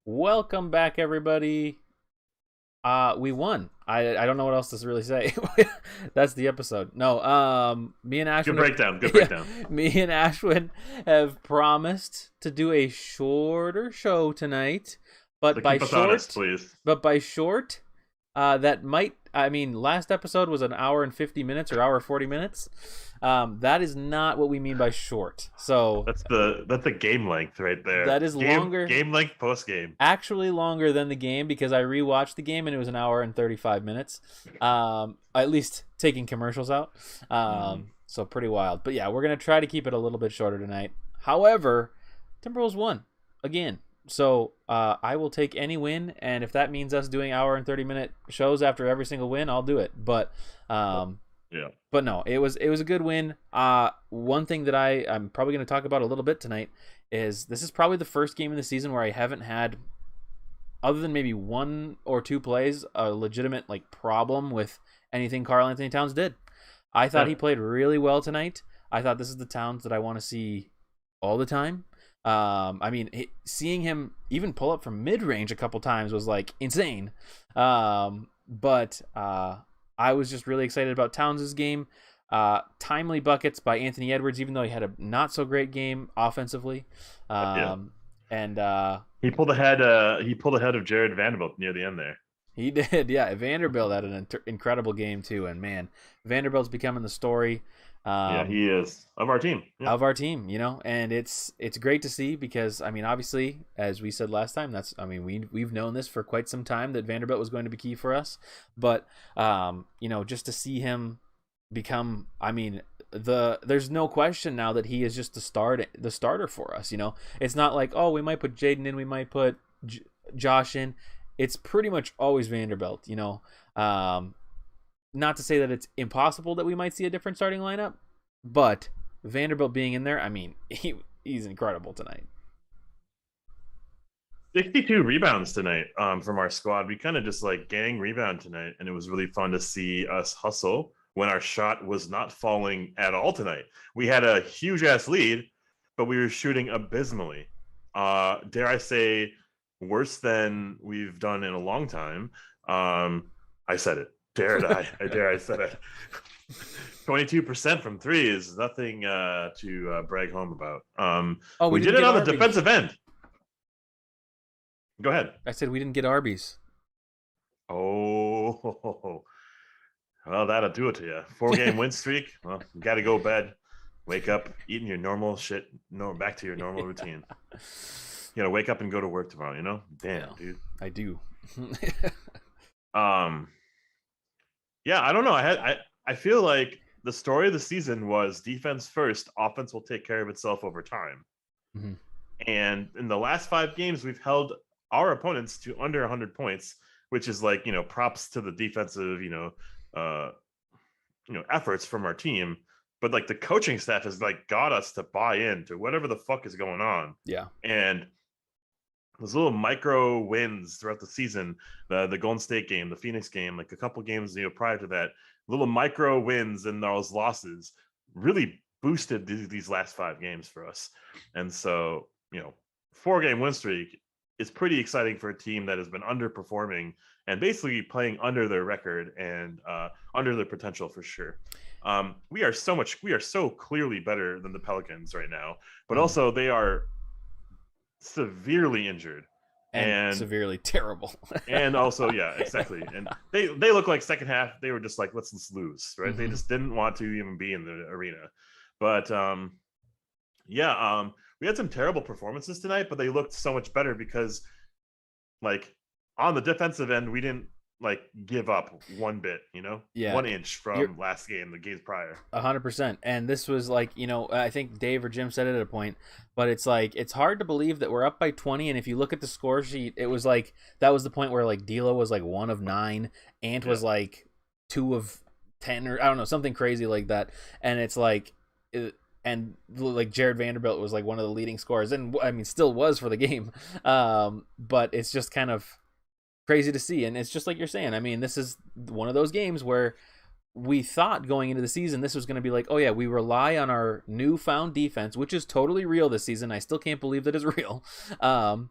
Welcome back, everybody. We won. I don't know what else to really say. That's the episode. No, me and Good Ashwin have, breakdown. Good yeah, breakdown. me and Ashwin have promised to do a shorter show tonight. So But by keep us honest, short, please. but by short, that might. I mean, last episode was an hour and 50 minutes or hour 40 minutes. That is not what we mean by short. So That's the game length right there. that is Game longer. game length post game. Actually longer than the game because I rewatched the game and it was an hour and 35 minutes. At least taking commercials out. So pretty wild. But yeah, we're going to try to keep it a little bit shorter tonight. However, Timberwolves won again. So I will take any win, and if that means us doing hour and 30-minute shows after every single win, I'll do it. But Yeah. but no, it was a good win. One thing that I'm probably going to talk about a little bit tonight is this is probably the first game in the season where I haven't had, other than maybe one or two plays, a legitimate like problem with anything Karl Anthony Towns did. I thought he played really well tonight. I thought this is the Towns that I want to see all the time. I mean, seeing him even pull up from mid-range a couple times was like insane. But I was just really excited about Towns' game. Timely buckets by Anthony Edwards, even though he had a not so great game offensively. And He pulled ahead. He pulled ahead of Jared Vanderbilt near the end there. he did, yeah. Vanderbilt had an incredible game too, and man, Vanderbilt's becoming the story. Yeah, he is of our team. Yeah. Of our team, and it's great to see because I mean, obviously, as we said last time, we've known this for quite some time that Vanderbilt was going to be key for us, but just to see him become, I mean, there's no question now that he is just the starter for us. It's not like, oh, we might put Jaden in, we might put Josh in. It's pretty much always Vanderbilt. Not to say that it's impossible that we might see a different starting lineup, but Vanderbilt being in there, I mean, he's incredible tonight. 62 rebounds tonight from our squad. We kind of just like gang rebound tonight, and it was really fun to see us hustle when our shot was not falling at all tonight. We had a huge ass lead, but we were shooting abysmally. Dare I say, worse than we've done in a long time. I said it. Dare I said it. 22% from three is nothing to brag home about. We did it on the defensive end. Go ahead. I said we didn't get Arby's. Oh, well, that'll do it to you. 4-game win streak. Well, you got to go to bed, wake up, eating your normal shit, back to your normal routine. You gotta wake up and go to work tomorrow. Damn, dude. I do. Yeah, I don't know. I feel like the story of the season was defense first, offense will take care of itself over time. Mm-hmm. And in the last 5 games, we've held our opponents to under 100 points, which is like, props to the defensive, efforts from our team. But like the coaching staff has like got us to buy into whatever the fuck is going on. Yeah. And those little micro wins throughout the season, the Golden State game, the Phoenix game, like a couple games prior to that, little micro wins and those losses really boosted these last 5 games for us. And so, 4-game win streak is pretty exciting for a team that has been underperforming and basically playing under their record and under their potential for sure. We are so clearly better than the Pelicans right now, but also they are severely injured and severely terrible. And also, yeah, exactly. And they look like second half they were just like, let's lose, right? Mm-hmm. They just didn't want to even be in the arena. But we had some terrible performances tonight, but they looked so much better because like on the defensive end we didn't like give up one bit, 1 inch from last game, the games prior. 100%. And this was like, I think Dave or Jim said it at a point, but it's like, it's hard to believe that we're up by 20. And if you look at the score sheet, it was like, that was the point where like D'Lo was like 1 of 9. Ant was like 2 of 10 or I don't know, something crazy like that. And it's like, and like Jared Vanderbilt was like one of the leading scorers and I mean, still was for the game. But it's just kind of crazy to see. And it's just like you're saying, I mean, this is one of those games where we thought going into the season this was going to be like, oh yeah, we rely on our newfound defense, which is totally real this season. I still can't believe that it's real. And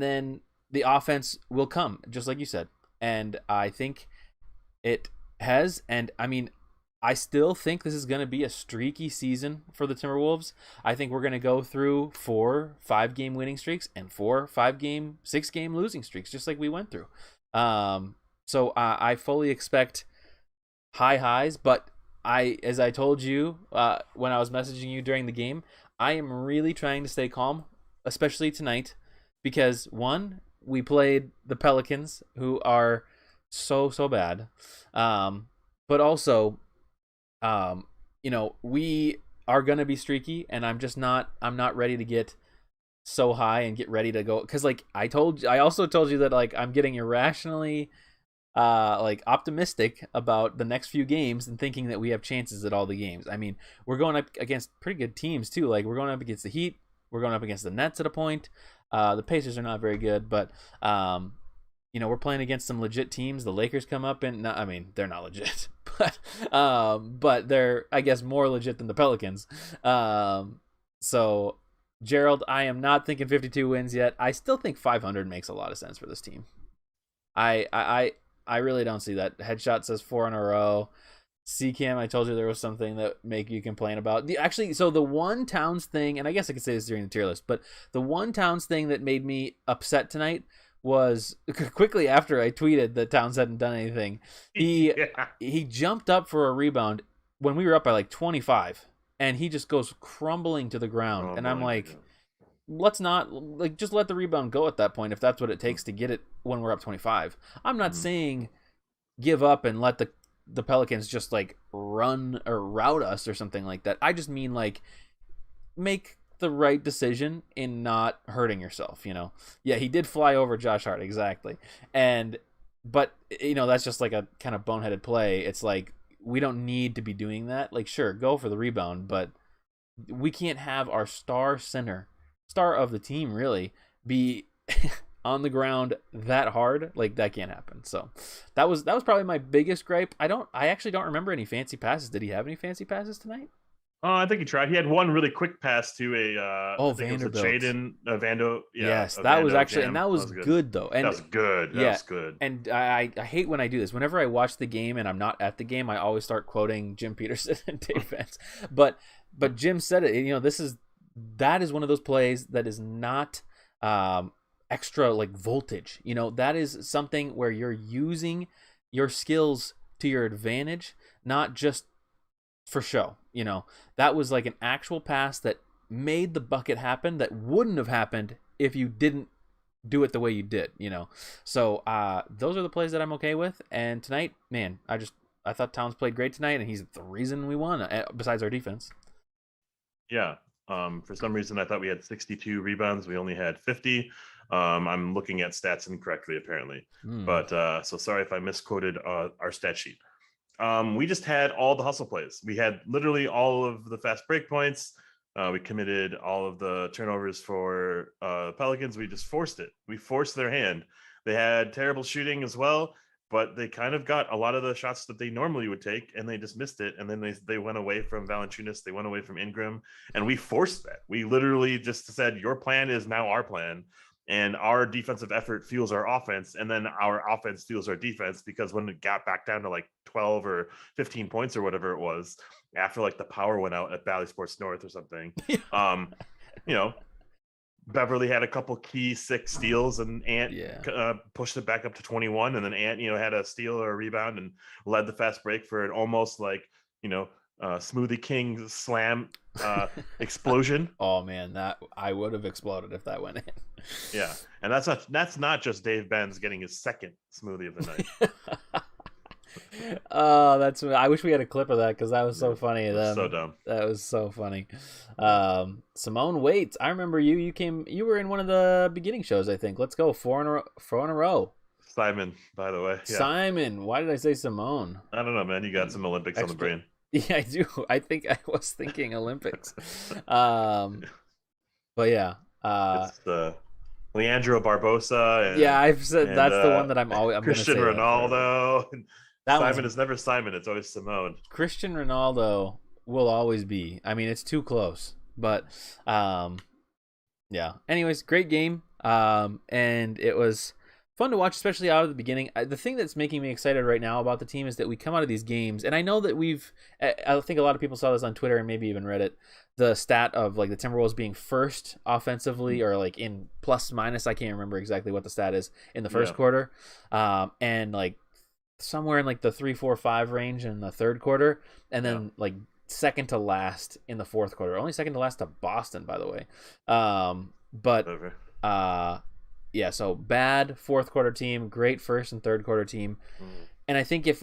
then the offense will come, just like you said. And I think it has. And I mean, I still think this is going to be a streaky season for the Timberwolves. I think we're going to go through 4 5-game winning streaks and 4 5-game 6-game losing streaks, just like we went through. So I fully expect high highs, but as I told you when I was messaging you during the game, I am really trying to stay calm, especially tonight, because one, we played the Pelicans, who are so bad, but also, we are gonna be streaky, and I'm not ready to get so high and get ready to go, because like I also told you that like I'm getting irrationally like optimistic about the next few games and thinking that we have chances at all the games. I mean, we're going up against pretty good teams too. Like we're going up against the Heat, we're going up against the Nets at a point. The Pacers are not very good, but we're playing against some legit teams. The Lakers come up and I mean, they're not legit, but they're, I guess, more legit than the Pelicans. So Gerald, I am not thinking 52 wins yet. I still think 500 makes a lot of sense for this team. I really don't see that. Headshot says 4 in a row. CCAM, I told you there was something that make you complain about. So the one Towns thing, and I guess I could say this during the tier list, but the one Towns thing that made me upset tonight was quickly after I tweeted that Towns hadn't done anything. He jumped up for a rebound when we were up by like 25, and he just goes crumbling to the ground. And I'm like, let's not, like, just let the rebound go at that point if that's what it takes to get it when we're up 25. I'm not saying give up and let the Pelicans just like run or route us or something like that. I just mean like make the right decision in not hurting yourself, Yeah, he did fly over Josh Hart, exactly. But that's just like a kind of boneheaded play. It's like we don't need to be doing that. Like, sure, go for the rebound, but we can't have our star of the team really be on the ground that hard. Like, that can't happen. So that was probably my biggest gripe. I actually don't remember any fancy passes. Did he have any fancy passes tonight? I think he tried. He had one really quick pass to a Vanderbilt. Jaden Vando. Yeah, yes, that was actually, and that was good though. And that was good. That was good. And I hate when I do this. Whenever I watch the game and I'm not at the game, I always start quoting Jim Peterson and Dave Vance. But Jim said it. That is one of those plays that is not extra like voltage. That is something where you're using your skills to your advantage, not just for show. That was like an actual pass that made the bucket happen that wouldn't have happened if you didn't do it the way you did. So those are the plays that I'm okay with. And tonight, man, I thought Towns played great tonight, and he's the reason we won, besides our defense. Yeah. For some reason, I thought we had 62 rebounds. We only had 50. I'm looking at stats incorrectly, apparently. But so sorry if I misquoted our stat sheet. We just had all the hustle plays. We had literally all of the fast break points. We committed all of the turnovers for Pelicans. We just forced it. We forced their hand. They had terrible shooting as well, but they kind of got a lot of the shots that they normally would take, and they just missed it. And then they went away from Valanciunas. They went away from Ingram, and we forced that. We literally just said, your plan is now our plan. And our defensive effort fuels our offense, and then our offense fuels our defense, because when it got back down to like 12 or 15 points or whatever it was, after like the power went out at Valley Sports North or something, Beverly had a couple key 6 steals, and Ant pushed it back up to 21, and then Ant, had a steal or a rebound and led the fast break for an almost like, Smoothie King slam explosion. Oh man, that I would have exploded if that went in. Yeah, and that's not just Dave Benz getting his second smoothie of the night. I wish we had a clip of that, because that was so funny. So dumb. That was so funny. Simone Waits, I remember you. You were in one of the beginning shows, I think. Let's go 4 in a row. Simon, by the way. Yeah. Simon, why did I say Simone? I don't know, man. You got some Olympics on the brain. Yeah, I do. I think I was thinking Olympics. But yeah. It's Leandro Barbosa. I've said that's the one that I'm Christian Ronaldo. Simon one is never Simon. It's always Simone. Christian Ronaldo will always be. I mean, it's too close. But yeah. Anyways, great game. And it was fun to watch, especially out of the beginning. The thing that's making me excited right now about the team is that we come out of these games, and I know that I think a lot of people saw this on Twitter and maybe even read it, the stat of like the Timberwolves being first offensively or like in plus minus, I can't remember exactly what the stat is in the first quarter, and like somewhere in like the 3-4-5 range in the third quarter, and then like second to last in the fourth quarter, only second to last to Boston, by the way. Yeah, so bad fourth quarter team, great first and third quarter team. And I think if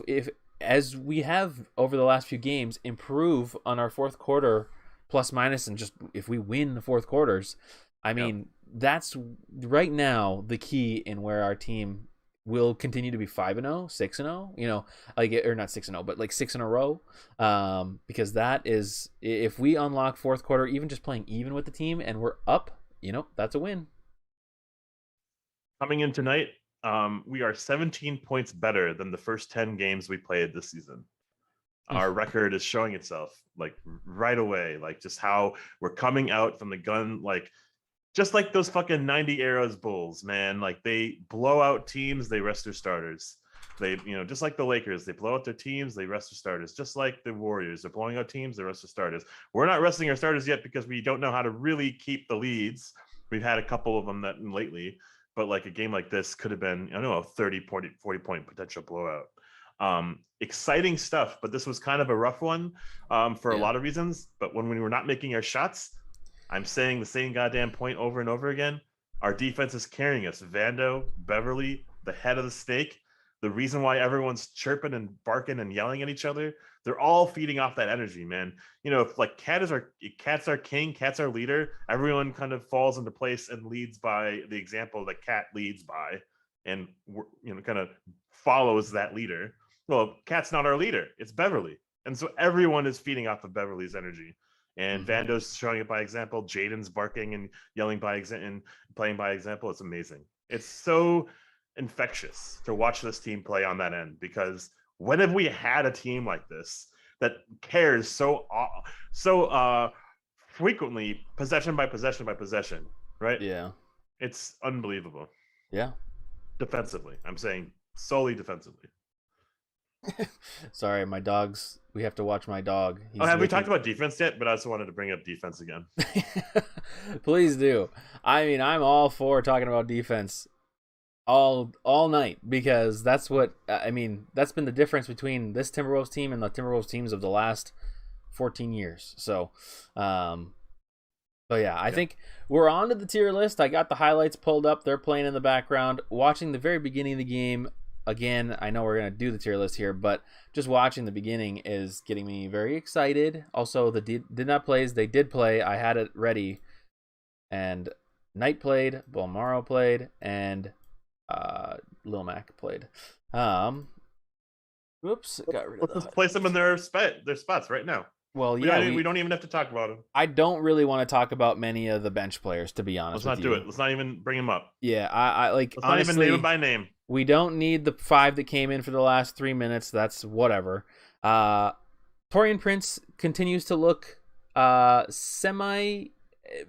as we have over the last few games, improve on our fourth quarter plus minus, and just if we win the fourth quarters, I mean, that's right now the key in where our team will continue to be 5-0, 6-0, you know, like, or not 6-0, but like 6 in a row. Because that is, if we unlock fourth quarter, even just playing even with the team and we're up, you know, that's a win. Coming in tonight, we are 17 points better than the first 10 games we played this season. Our record is showing itself like right away, like just how we're coming out from the gun, like just like those fucking 90 eras Bulls, man. Like they blow out teams, they rest their starters. They, you know, just like the Lakers, they blow out their teams, they rest their starters. Just like the Warriors, they're blowing out teams, they rest their starters. We're not resting our starters yet because we don't know how to really keep the leads. We've had a couple of them that lately, but like a game like this could have been, I don't know, a 40 point potential blowout. Exciting stuff, but this was kind of a rough one for a lot of reasons. But when we were not making our shots, I'm saying the same goddamn point over and over again. Our defense is carrying us. Vando, Beverly, the head of the snake, the reason why everyone's chirping and barking and yelling at each other, they're all feeding off that energy, man. You know, if like Cat's our king, Cat's our leader, everyone kind of falls into place and leads by the example that Cat leads by, and, you know, kind of follows that leader. Well, Cat's not our leader, it's Beverly. And so everyone is feeding off of Beverly's energy. And Vando's showing it by example. Jaden's barking and yelling by example and playing by example. It's amazing. It's so infectious to watch this team play on that end, because when have we had a team like this that cares so frequently, possession by possession by possession, right? Yeah. It's unbelievable. Yeah. Defensively. I'm saying solely defensively. Sorry, my dogs. We have to watch my dog. Have we talked about defense yet? But I also wanted to bring up defense again. Please do. I mean, I'm all for talking about defense all night, because that's what I mean. That's been the difference between this Timberwolves team and the Timberwolves teams of the last 14 years. So, but yeah, I think we're on to the tier list. I got the highlights pulled up. They're playing in the background. Watching the very beginning of the game. Again, I know we're going to do the tier list here, but just watching the beginning is getting me very excited. Also, the did not plays, they did play. I had it ready. And Knight played, Bolmaro played, and Lil Mac played. Whoops, got rid of that. Let's place them in their spots right now. Well, yeah, we don't even have to talk about them. I don't really want to talk about many of the bench players, to be honest. Let's not do it. Let's not even bring them up. Yeah, I like. Let's honestly, not even name them by name. We don't need the 5 that came in for the last 3 minutes. That's whatever. Taurean Prince continues to look semi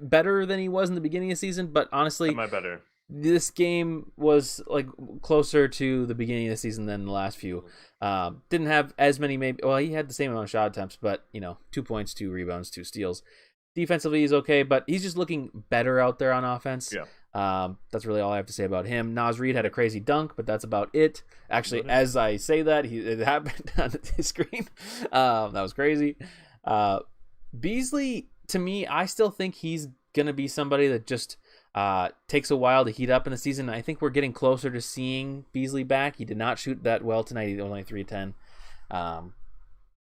better than he was in the beginning of the season, but honestly, semi better. This game was like closer to the beginning of the season than the last few. Didn't have as many, maybe. Well, he had the same amount of shot attempts, but 2 points, 2 rebounds, 2 steals. Defensively, he's okay, but he's just looking better out there on offense. Yeah. That's really all I have to say about him. Naz Reid had a crazy dunk, but that's about it. Actually, as I say that, it happened on the screen. That was crazy. Beasley, to me, I still think he's gonna be somebody that just takes a while to heat up in the season. I think we're getting closer to seeing Beasley back. He did not shoot that well tonight. He only 3-10.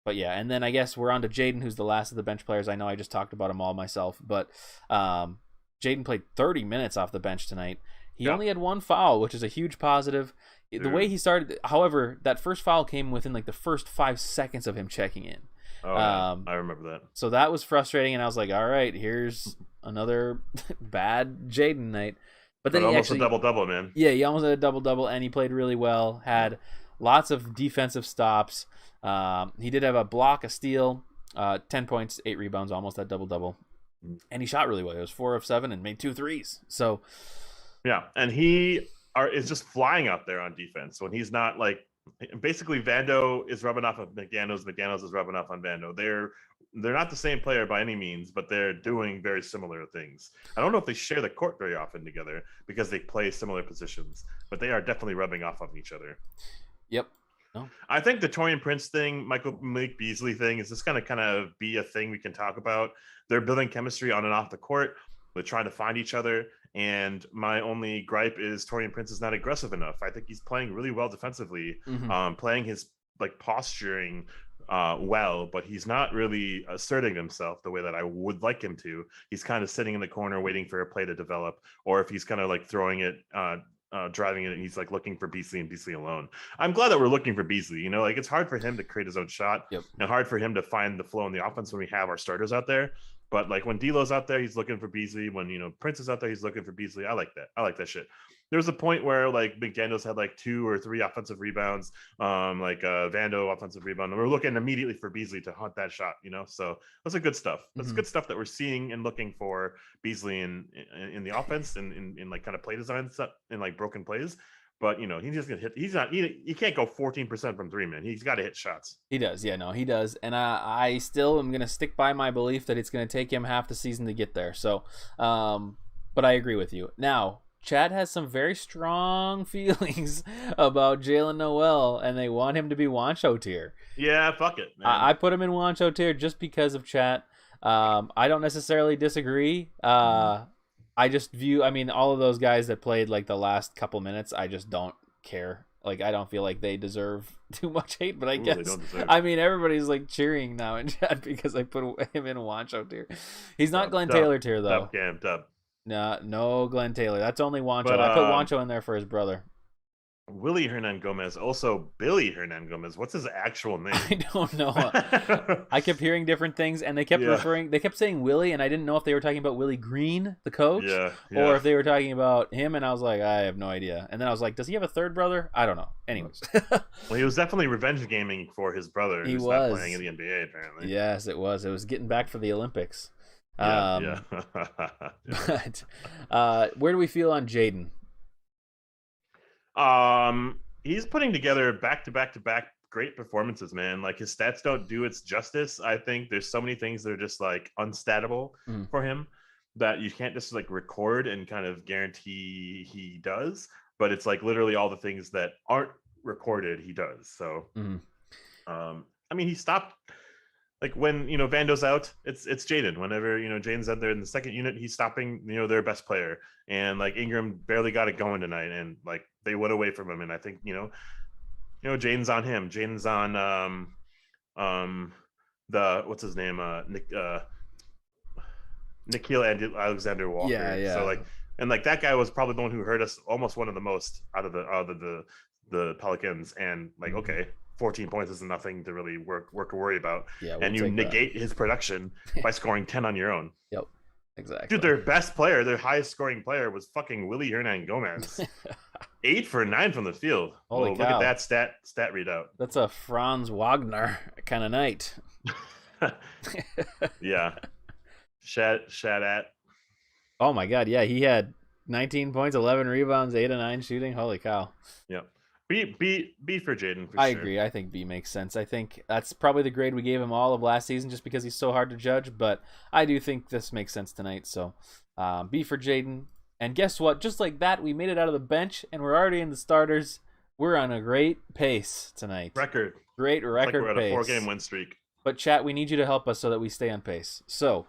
But yeah, and then I guess we're on to Jaden, who's the last of the bench players. I know I just talked about him all myself, but Jaden played 30 minutes off the bench tonight. He only had 1 foul, which is a huge positive. Dude. The way he started, however, that first foul came within like the first 5 seconds of him checking in. Oh, I remember that. So that was frustrating, and I was like, all right, here's another bad Jaden night. But then he almost a double-double, man. Yeah, he almost had a double-double, and he played really well, had lots of defensive stops. He did have a block, a steal, 10 points, 8 rebounds, almost that double-double. And he shot really well. He was 4 of 7 and made 2 threes. So Yeah, and is just flying out there on defense when he's not like basically Vando is rubbing off of McDaniels is rubbing off on Vando. They're not the same player by any means, but they're doing very similar things. I don't know if they share the court very often together because they play similar positions, but they are definitely rubbing off on each other. Yep. No. I think the Taurean Prince thing, Malik Beasley thing is just going to kind of be a thing we can talk about. They're building chemistry on and off the court. They're trying to find each other. And my only gripe is Taurean Prince is not aggressive enough. I think he's playing really well defensively, playing his like posturing well, but he's not really asserting himself the way that I would like him to. He's kind of sitting in the corner waiting for a play to develop, or if he's kind of like throwing it driving it, and he's like looking for Beasley and Beasley alone. I'm glad that we're looking for Beasley. You know, like it's hard for him to create his own shot, and hard for him to find the flow in the offense when we have our starters out there. But like when D'Lo's out there, he's looking for Beasley. When Prince is out there, he's looking for Beasley. I like that. I like that shit. There was a point where like McDaniels had like 2 or 3 offensive rebounds, like Vando offensive rebound. And we're looking immediately for Beasley to hunt that shot, So that's a good stuff. That's good stuff that we're seeing and looking for Beasley in the offense and in like kind of play design stuff in like broken plays. But he's just gonna hit. He can't go 14% from 3, man. He's got to hit shots. He does, yeah, no, he does. And I still am gonna stick by my belief that it's gonna take him half the season to get there. So, but I agree with you. Now, Chad has some very strong feelings about Jalen Noel, and they want him to be Wancho tier. Yeah, fuck it, man. I put him in Wancho tier just because of Chat. I don't necessarily disagree. I just view, all of those guys that played like the last couple minutes, I just don't care. Like, I don't feel like they deserve too much hate, but I guess, everybody's like cheering now in chat because I put him in Wancho tier. He's not Glenn Taylor tier, though. Dub. No Glenn Taylor. That's only Wancho. But, I put Wancho in there for his brother. Willie Hernan Gomez, also Billy Hernan Gomez. What's his actual name? I don't know. I kept hearing different things, and they kept they kept saying Willie, and I didn't know if they were talking about Willie Green, the coach, or if they were talking about him, and I was like, I have no idea. And then I was like, does he have a third brother? I don't know. Anyways. Well, he was definitely revenge gaming for his brother who's not playing in the NBA, apparently. Yes, it was. It was getting back for the Olympics. Yeah. But where do we feel on Jaden? He's putting together back to back great performances, man. Like his stats don't do its justice. I think there's so many things that are just like unstatable for him that you can't just like record and kind of guarantee he does. But it's like literally all the things that aren't recorded, he does. So, he stopped. Like when Vando's out, it's Jaden. Whenever Jaden's out there in the second unit, he's stopping their best player. And like Ingram barely got it going tonight, and like they went away from him. And I think Jaden's on him. Jaden's on the what's his name Nikhil Alexander Walker. Yeah. So like that guy was probably the one who hurt us almost one of the most out of the Pelicans. And like 14 points is nothing to really work or worry about. Yeah, and you negate his production by scoring 10 on your own. Yep, exactly. Dude, their best player, their highest scoring player was fucking Willie Hernan Gomez. 8 for 9 from the field. Holy cow. Look at that stat readout. That's a Franz Wagner kind of night. Yeah. Shadat. Oh my God, yeah, he had 19 points, 11 rebounds, 8 of 9 shooting. Holy cow. Yep. B for Jaden. I agree. I think B makes sense. I think that's probably the grade we gave him all of last season, just because he's so hard to judge. But I do think this makes sense tonight. So B for Jaden. And guess what? Just like that, we made it out of the bench, and we're already in the starters. We're on a great pace tonight. Great record like we're pace. At a 4-game win streak. But chat, we need you to help us so that we stay on pace. So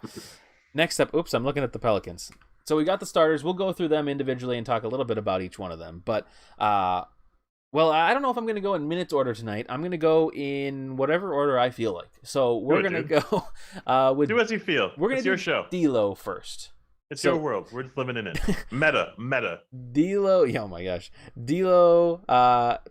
next up, I'm looking at the Pelicans. So we got the starters. We'll go through them individually and talk a little bit about each one of them. But well, I don't know if I'm going to go in minutes order tonight. I'm going to go in whatever order I feel like. So we're going to go with... Do as you feel. It's your show. D'Lo first. It's your world. We're just living in it. Meta. D'Lo, oh my gosh. D'Lo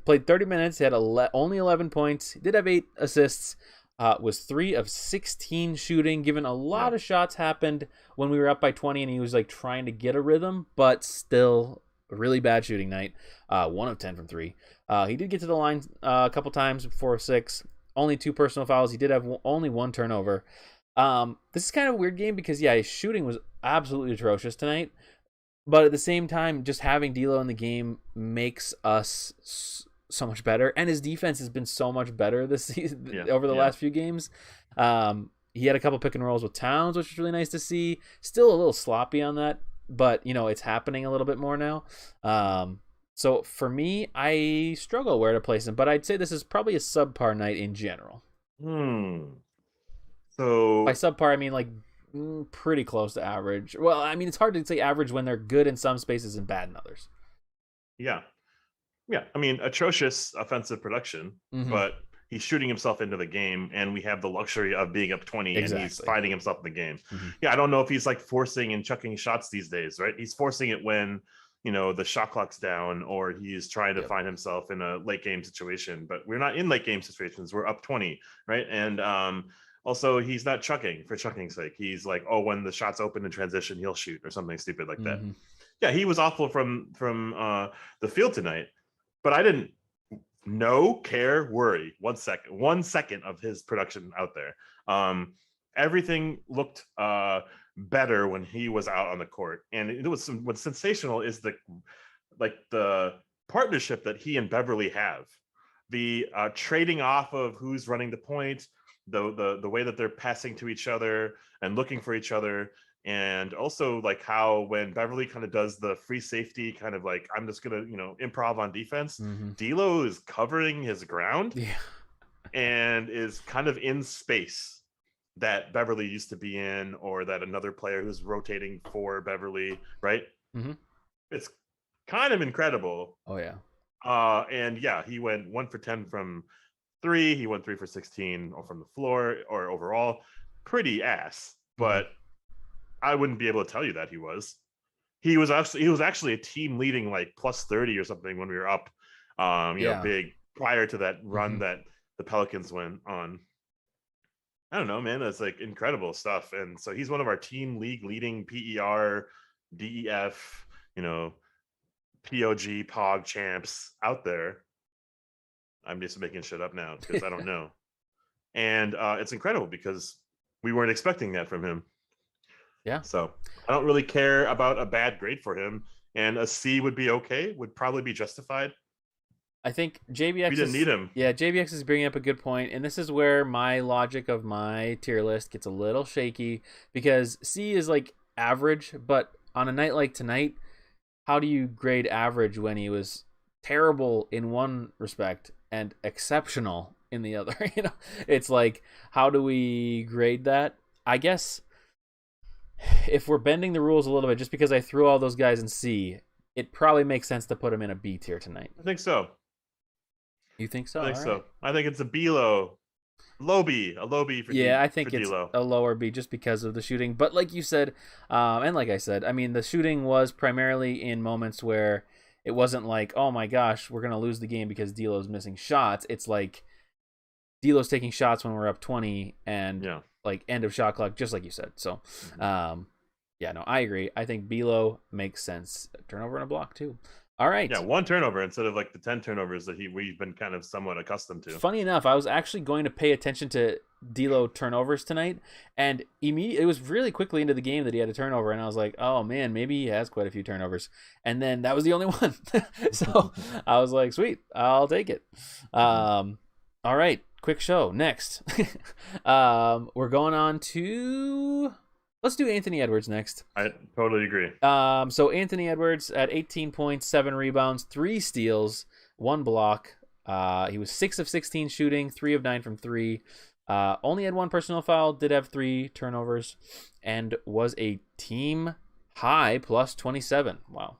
played 30 minutes. He had only 11 points. He did have 8 assists. Was 3 of 16 shooting. Given a lot of shots happened when we were up by 20, and he was like trying to get a rhythm, but still... a really bad shooting night. 1 of 10 from 3. He did get to the line a couple times, 4 of 6. Only 2 personal fouls. He did have only 1 turnover. This is kind of a weird game because, his shooting was absolutely atrocious tonight. But at the same time, just having D'Lo in the game makes us so much better, and his defense has been so much better this season over the last few games. He had a couple pick and rolls with Towns, which was really nice to see. Still a little sloppy on that, but it's happening a little bit more now. So for me, I struggle where to place him, but I'd say this is probably a subpar night in general. So by subpar, I mean like pretty close to average. Well, I mean, it's hard to say average when they're good in some spaces and bad in others. Yeah. I mean, atrocious offensive production, but he's shooting himself into the game, and we have the luxury of being up 20, and he's finding himself in the game. Yeah, I don't know if he's like forcing and chucking shots these days, right? He's forcing it when the shot clock's down, or he's trying to find himself in a late game situation. But we're not in late game situations. We're up 20, right? And also, he's not chucking for chucking's sake. He's like, oh, when the shot's open in transition, he'll shoot or something stupid like that. Yeah, he was awful from the field tonight, but I didn't worry 1 second of his production out there. Everything looked better when he was out on the court, and it was what's sensational is the partnership that he and Beverly have, the trading off of who's running the point, the way that they're passing to each other and looking for each other. And also like how when Beverly kind of does the free safety kind of like, I'm just gonna improv on defense, D'Lo is covering his ground and is kind of in space that Beverly used to be in, or that another player who's rotating for Beverly, right? It's kind of incredible. And yeah, he went 1 for 10 from 3. He went 3 for 16 from the floor, or overall pretty ass, but I wouldn't be able to tell you that he was actually a team leading like plus 30 or something when we were up big prior to that run that the Pelicans went on. I don't know, man, that's like incredible stuff. And so he's one of our team league leading PER, DEF, POG champs out there. I'm just making shit up now because I don't know. And it's incredible because we weren't expecting that from him. Yeah. So I don't really care about a bad grade for him, and a C would be okay, would probably be justified. I think JBX we didn't need him. Yeah, JBX is bringing up a good point, and this is where my logic of my tier list gets a little shaky, because C is like average, but on a night like tonight, how do you grade average when he was terrible in one respect and exceptional in the other? It's like, how do we grade that? I guess if we're bending the rules a little bit, just because I threw all those guys in C, it probably makes sense to put him in a B tier tonight. I think so. You think so? I think so. I think it's a B low B, a low B for I think it's D-Lo. a lower B just because of the shooting. But like you said, and like I said, I mean, the shooting was primarily in moments where it wasn't like, oh my gosh, we're going to lose the game because D'Lo's missing shots. It's like D'Lo's taking shots when we're up 20 and like end of shot clock, just like you said. So, I agree. I think B-Lo makes sense. Turnover and a block too. All right. Yeah, 1 turnover instead of like the 10 turnovers that we've been kind of somewhat accustomed to. Funny enough, I was actually going to pay attention to D'Lo turnovers tonight, and it was really quickly into the game that he had a turnover, and I was like, oh man, maybe he has quite a few turnovers. And then that was the only one. So I was like, sweet, I'll take it. All right, quick show. Next. We're going on to... Let's do Anthony Edwards next. I totally agree. So Anthony Edwards at 18 points, 7 rebounds, 3 steals, 1 block. He was 6 of 16 shooting, 3 of 9 from 3. Only had 1 personal foul, did have 3 turnovers, and was a team high plus 27. Wow.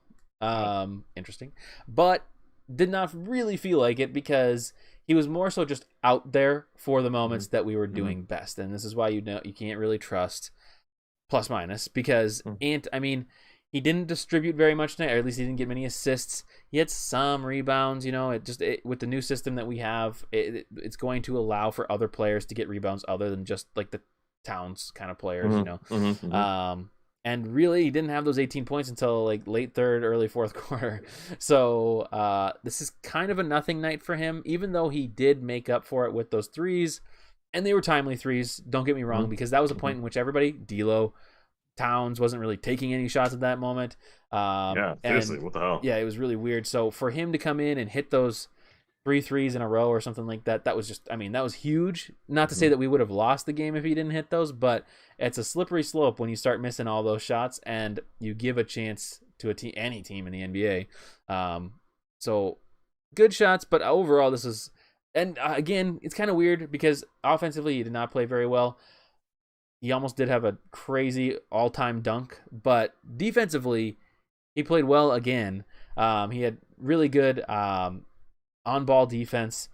Interesting. But did not really feel like it because he was more so just out there for the moments that we were doing best. And this is why you can't really trust plus minus, because he didn't distribute very much tonight, or at least he didn't get many assists. He had some rebounds. With the new system that we have, it's going to allow for other players to get rebounds other than just like the Towns kind of players. And really, he didn't have those 18 points until like late third, early fourth quarter. So this is kind of a nothing night for him, even though he did make up for it with those threes. And they were timely threes, don't get me wrong, because that was a point in which everybody, D'Lo, Towns wasn't really taking any shots at that moment. Yeah, seriously, And what the hell? yeah, it was really weird. So for him to come in and hit those 3 threes in a row or something like that, that was just, I mean, that was huge. Not to say Mhm. that we would have lost the game if he didn't hit those, but it's a slippery slope when you start missing all those shots and you give a chance to a team, any team in the NBA. So good shots, but overall, this is, and again, it's kind of weird because offensively, he did not play very well. He almost did have a crazy all-time dunk, but defensively, he played well again. He had really good on-ball defense.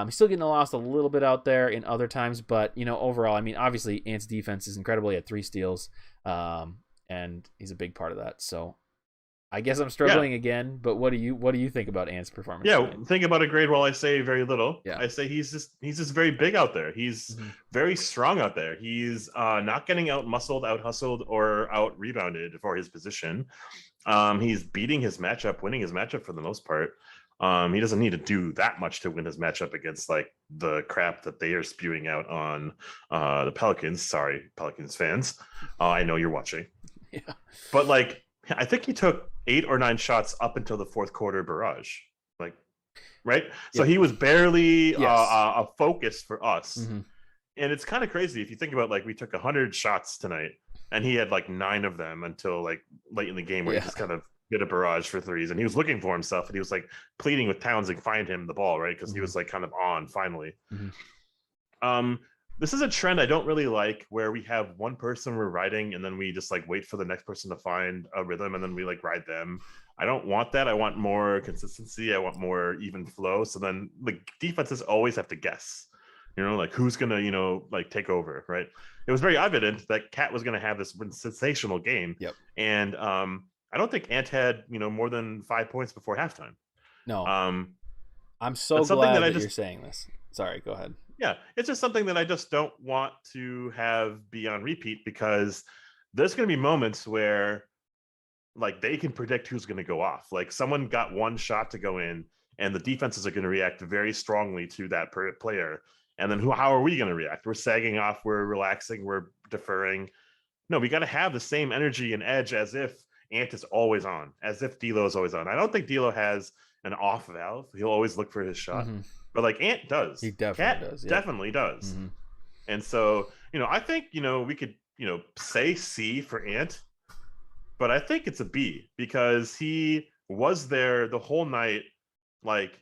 He's still getting lost a little bit out there in other times, but overall, I mean, obviously, Ant's defense is incredible. He had 3 steals, and he's a big part of that. So I guess I'm Yeah, struggling again. But what do you think about Ant's performance yeah. tonight? Think about a grade while I say very little. Yeah. I say he's just very big out there. He's Mm-hmm. very strong out there. He's not getting out muscled, out hustled, or out rebounded for his position. He's beating his matchup, winning his matchup for the most part. He doesn't need to do that much to win his matchup against like the crap that they are spewing out on the Pelicans. Sorry, Pelicans fans. I know you're watching. Yeah. But like, I think he took 8 or 9 shots up until the fourth quarter barrage. Like, right? So Yep. he was barely Yes. a focus for us. Mm-hmm. And it's kind of crazy if you think about like we took 100 shots tonight, and he had like 9 of them until like late in the game where Yeah. he just kind of did a barrage for threes, and he was looking for himself, and he was like pleading with Towns to find him the ball, right? Because he was like kind of on finally. Mm-hmm. This is a trend I don't really like, where we have one person we're riding and then we just like wait for the next person to find a rhythm and then we like ride them. I don't want that. I want more consistency. I want more even flow. So then the defenses always have to guess, like who's gonna, like take over, right? It was very evident that Cat was gonna have this sensational game. Yep. And I don't think Ant had, more than 5 points before halftime. No. Um, I'm so it's something glad that I that you're just saying this. Sorry, go ahead. yeah, it's just something that I just don't want to have be on repeat, because there's going to be moments where like they can predict who's going to go off. Like someone got one shot to go in and the defenses are going to react very strongly to that player. And then how are we going to react? We're sagging off, we're relaxing, we're deferring. No, we got to have the same energy and edge as if Ant is always on, as if D'Lo is always on. I don't think D'Lo has an off valve. He'll always look for his shot. Mm-hmm. But like Ant does. He definitely Cat does. Yep. definitely does. Mm-hmm. And so, I think, we could, say C for Ant, but I think it's a B, because he was there the whole night, like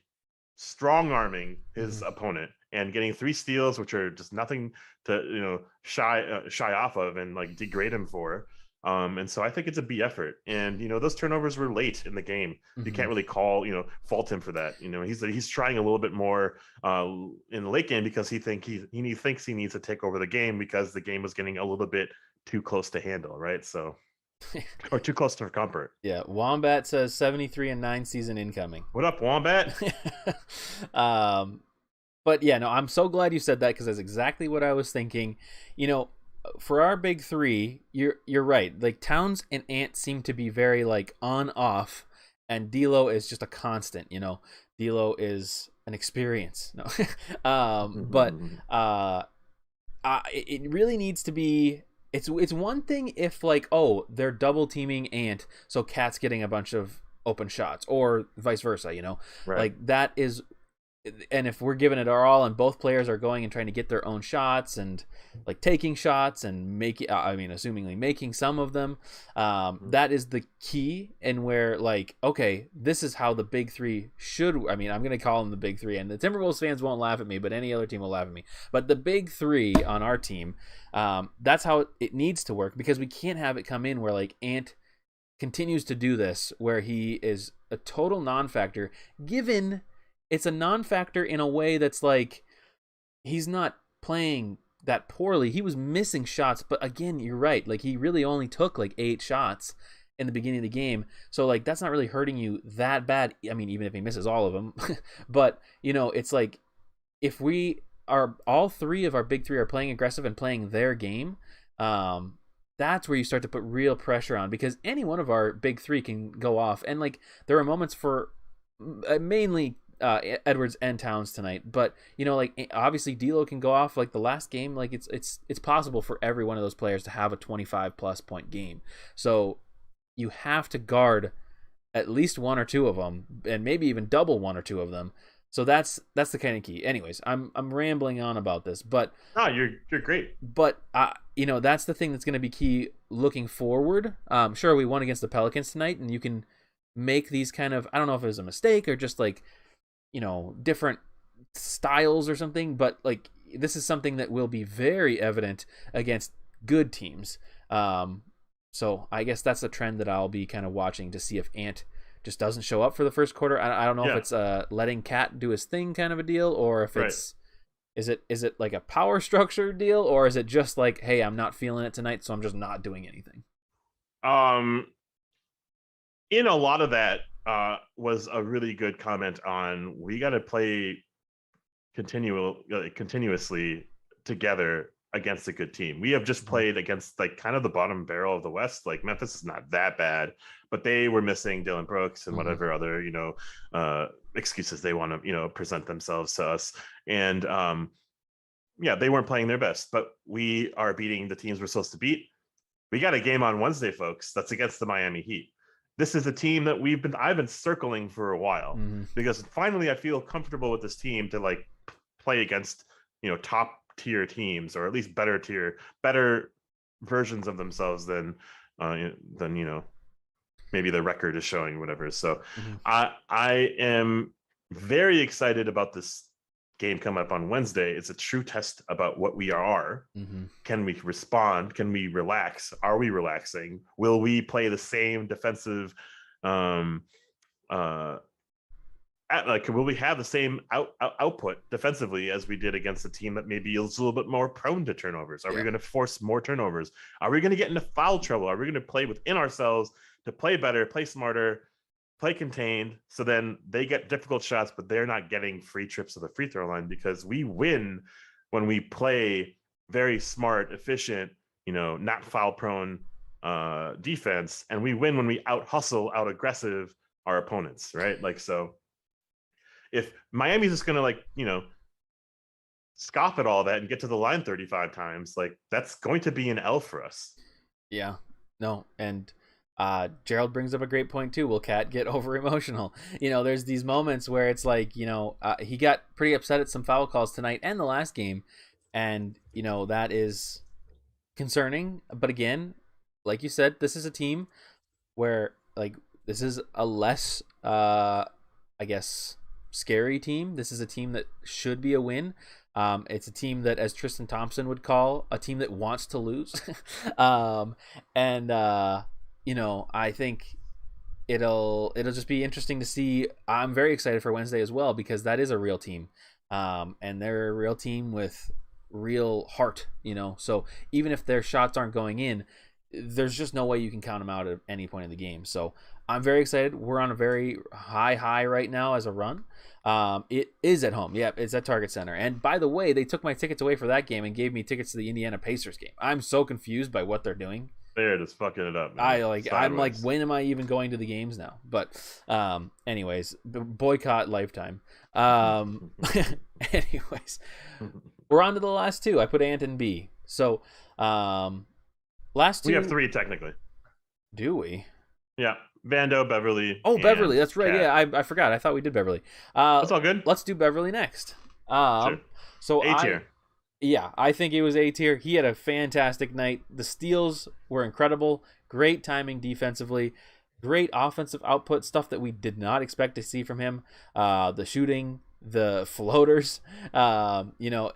strong arming his opponent and getting 3 steals, which are just nothing to, shy off of and like degrade him for. And so I think it's a B effort. And, those turnovers were late in the game. You can't really fault him for that. He's trying a little bit more in the late game, because he thinks he needs to take over the game, because the game was getting a little bit too close to handle, right? So, or too close to comfort. Yeah. Wombat says 73-9 season incoming. What up, Wombat? But yeah, no, I'm so glad you said that, because that's exactly what I was thinking. For our big 3, you're right. Like Towns and Ant seem to be very like on off, and D'Lo is just a constant. D'Lo is an experience. No, but it really needs to be. It's one thing if like, oh, they're double teaming Ant, so Cat's getting a bunch of open shots, or vice versa. Right. Like that is. And if we're giving it our all and both players are going and trying to get their own shots and like taking shots and assumingly making some of them, that is the key. And where like, okay, this is how the big 3 should, I'm going to call them the big 3, and the Timberwolves fans won't laugh at me, but any other team will laugh at me. But the big 3 on our team, that's how it needs to work, because we can't have it come in where like Ant continues to do this, where he is a total non-factor, given it's a non-factor in a way that's like he's not playing that poorly. He was missing shots, but again, you're right. Like he really only took like 8 shots in the beginning of the game. So like that's not really hurting you that bad. I mean, even if he misses all of them. But, it's like if we are all 3 of our big 3 are playing aggressive and playing their game, that's where you start to put real pressure on, because any one of our big 3 can go off. And like there are moments for mainly Edwards and Towns tonight. But like obviously D'Lo can go off like the last game. Like it's possible for every one of those players to have a 25+ point game. So you have to guard at least one or two of them, and maybe even double one or two of them. So that's the kind of key. Anyways, I'm rambling on about this, but no, you're great. But that's the thing that's going to be key looking forward. Sure, we won against the Pelicans tonight, and you can make these kind of, I don't know if it was a mistake or just like different styles or something, but like this is something that will be very evident against good teams. So I guess that's a trend that I'll be kind of watching to see if Ant just doesn't show up for the first quarter. I don't know if it's letting Cat do his thing kind of a deal, or if it's is it like a power structure deal, or is it just like, hey, I'm not feeling it tonight, so I'm just not doing anything. In a lot of that was a really good comment on, we got to play continuously together against a good team. We have just played against like kind of the bottom barrel of the West. Like Memphis is not that bad, but they were missing Dylan Brooks and whatever other excuses they want to present themselves to us. And they weren't playing their best, but we are beating the teams we're supposed to beat. We got a game on Wednesday, folks. That's against the Miami Heat. This is a team that I've been circling for a while, because finally I feel comfortable with this team to like play against top tier teams, or at least better versions of themselves than maybe the record is showing, whatever. So I am very excited about this game coming up on Wednesday. It's a true test about what we are. Can we respond? Can we relax? Are we relaxing? Will we play the same defensive will we have the same output defensively as we did against a team that maybe is a little bit more prone to turnovers? Are we going to force more turnovers? Are we going to get into foul trouble? Are we going to play within ourselves to play better, play smarter, play contained, so then they get difficult shots, but they're not getting free trips to the free throw line? Because we win when we play very smart, efficient, not foul prone defense, and we win when we out hustle, out aggressive our opponents, right? Like, so if Miami's just going to scoff at all that and get to the line 35 times, like that's going to be an L for us. Yeah, no. And Gerald brings up a great point too. Will Cat get over emotional? There's these moments where it's like, he got pretty upset at some foul calls tonight and the last game. And, that is concerning. But again, like you said, this is a team where like, this is a less, I guess, scary team. This is a team that should be a win. It's a team that, as Tristan Thompson would call, a team that wants to lose. I think it'll just be interesting to see. I'm very excited for Wednesday as well, because that is a real team, and they're a real team with real heart. So even if their shots aren't going in, there's just no way you can count them out at any point in the game. So I'm very excited. We're on a very high right now as a run. It is at home. Yeah, it's at Target Center. And by the way, they took my tickets away for that game and gave me tickets to the Indiana Pacers game. I'm so confused by what they're doing. They're just fucking it up, man. I'm like, when am I even going to the games now? But anyways, boycott Lifetime. Anyways, we're on to the last two. I put Ant and B. So last two. We have three technically. Do we? Yeah. Vando, Beverly. Oh, Beverly. That's right. Cat. Yeah, I forgot. I thought we did Beverly. That's all good. Let's do Beverly next. Sure. So A tier. Yeah, I think it was A tier. He had a fantastic night. The steals were incredible. Great timing defensively. Great offensive output, stuff that we did not expect to see from him. The shooting, the floaters. I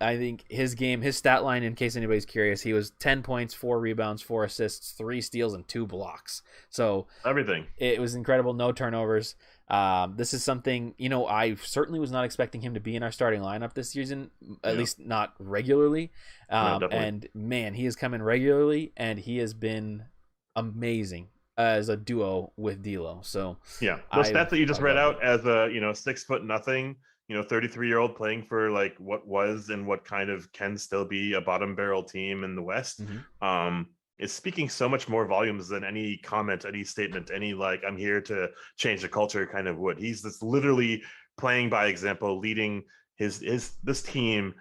think his game, his stat line, in case anybody's curious, he was 10 points, 4 rebounds, 4 assists, 3 steals, and 2 blocks. So everything. It was incredible. No turnovers. This is something, I certainly was not expecting him to be in our starting lineup this season, at least not regularly. And man, he has come in regularly, and he has been amazing as a duo with D'Lo. So yeah, those stats that you just read out as a 6'0" 33-year-old playing for like what was and what kind of can still be a bottom barrel team in the West. Is speaking so much more volumes than any comment, any statement, any like I'm here to change the culture kind of would. He's just literally playing by example, leading this team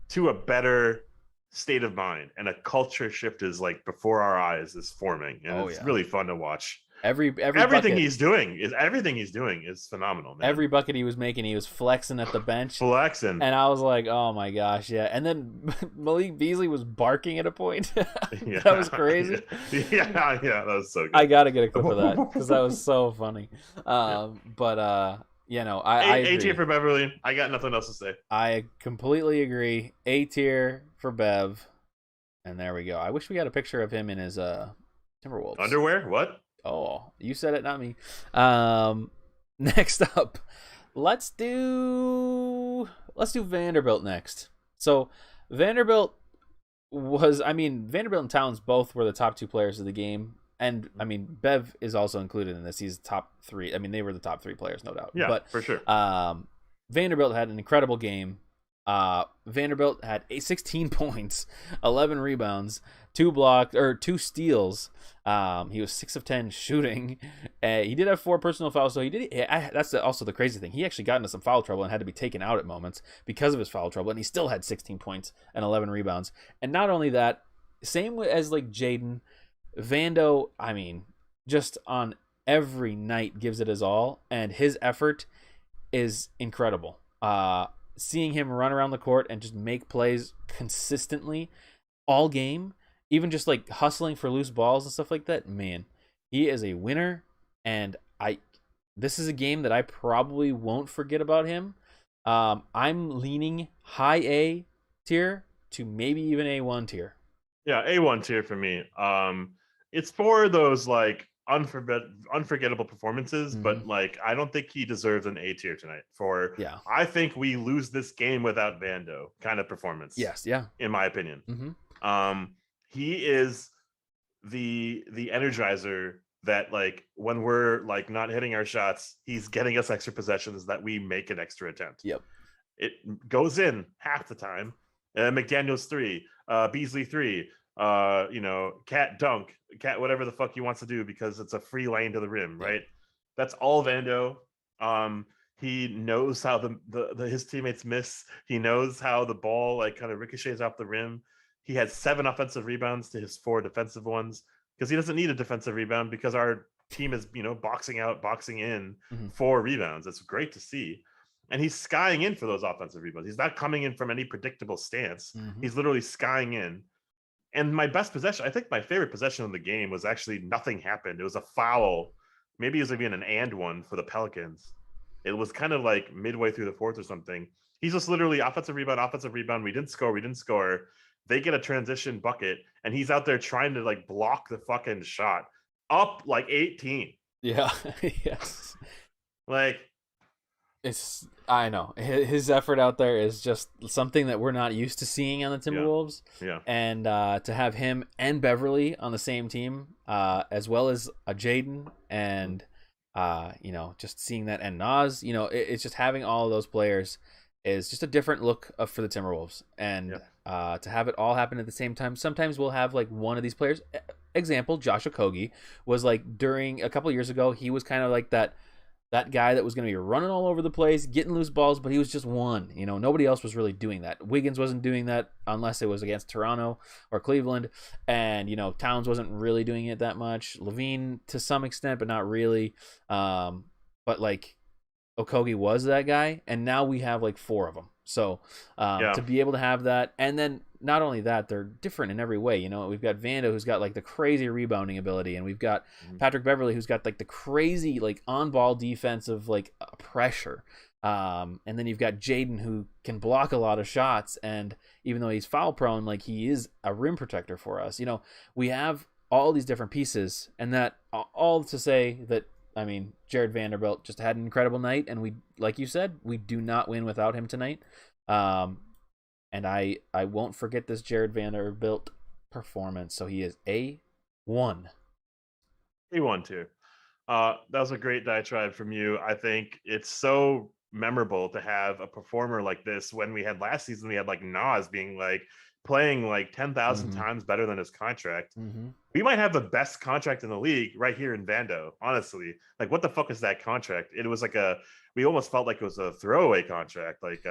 to a better state of mind, and a culture shift is like before our eyes is forming, and Oh it's yeah. really fun to watch. Every Everything bucket, he's doing is phenomenal, man. every bucket he was making, he was flexing at the bench. Flexing. And I was like, oh my gosh, yeah. And then Malik Beasley was barking at a point. Yeah, That was crazy. yeah, that was so I good. gotta get a clip of that because that was so funny. Yeah. But you know, I A tier agree. for Beverly. I got nothing else to say. I completely agree. A tier for Bev, and there we go. I wish we had a picture of him in his Timberwolves. Underwear? What? Oh, you said it, not me. Next up, let's do Vanderbilt next. So Vanderbilt Vanderbilt and Towns both were the top two players of the game. And I mean, Bev is also included in this. He's top three. I mean, they were the top three players, no doubt. Yeah, but for sure. Vanderbilt had an incredible game. Vanderbilt had 16 points, 11 rebounds, 2 steals. He was 6 of 10 shooting. He did have 4 personal fouls, so he did. That's also the crazy thing. He actually got into some foul trouble and had to be taken out at moments because of his foul trouble, and he still had 16 points and 11 rebounds. And not only that, same as like Jaden, Vando. I mean, just on every night gives it his all, and his effort is incredible. Seeing him run around the court and just make plays consistently all game, even just like hustling for loose balls and stuff like that, man, he is a winner. And this is a game that I probably won't forget about him. I'm leaning high A tier to maybe even A1 tier. Yeah, A1 tier for me. It's for those like unforgettable performances, but like I don't think he deserves an A tier tonight for I think we lose this game without Vando kind of performance. Yes, yeah. In my opinion. He is the energizer that like when we're like not hitting our shots, he's getting us extra possessions that we make an extra attempt. Yep. It goes in half the time. McDaniels 3, Beasley 3, Cat dunk, Cat whatever the fuck he wants to do because it's a free lane to the rim, right? That's all Vando. He knows how the his teammates miss. He knows how the ball like kind of ricochets off the rim. He had 7 offensive rebounds to his 4 defensive ones because he doesn't need a defensive rebound because our team is boxing out, boxing in 4 rebounds. It's great to see. And he's skying in for those offensive rebounds. He's not coming in from any predictable stance. He's literally skying in. And my best possession, I think my favorite possession of the game was actually nothing happened. It was a foul. Maybe it was even an and one for the Pelicans. It was kind of like midway through the fourth or something. He's just literally offensive rebound. We didn't score. They get a transition bucket, and he's out there trying to like block the fucking shot. Up like 18. Yeah. Yes. Like, I know his effort out there is just something that we're not used to seeing on the Timberwolves. Yeah. And to have him and Beverly on the same team, as well as a Jaden and just seeing that, and Nas, it's just having all of those players is just a different look for the Timberwolves. And to have it all happen at the same time, sometimes we'll have like one of these players. Example, Josh Okogie was like during a couple of years ago, he was kind of like that guy that was going to be running all over the place, getting loose balls, but he was just one. Nobody else was really doing that. Wiggins wasn't doing that unless it was against Toronto or Cleveland. And, Towns wasn't really doing it that much. Levine to some extent, but not really. But like Okogie was that guy. And now we have like 4 of them. So to be able to have that, and then not only that, they're different in every way. We've got Vando, who's got like the crazy rebounding ability, and we've got Patrick Beverly, who's got like the crazy like on-ball defensive like pressure. And then you've got Jaden, who can block a lot of shots, and even though he's foul prone, like he is a rim protector for us. We have all these different pieces, and that all to say that. I mean, Jared Vanderbilt just had an incredible night, and we, like you said, we do not win without him tonight. And I won't forget this Jared Vanderbilt performance. So he is A1. A1 too. That was a great diatribe from you. I think it's so memorable to have a performer like this. When we had last season, we had like Nas being like, playing like 10,000 Mm-hmm. times better than his contract. Mm-hmm. We might have the best contract in the league right here in Vando, honestly. Like, what the fuck is that contract? It was like we almost felt like it was a throwaway contract. Like,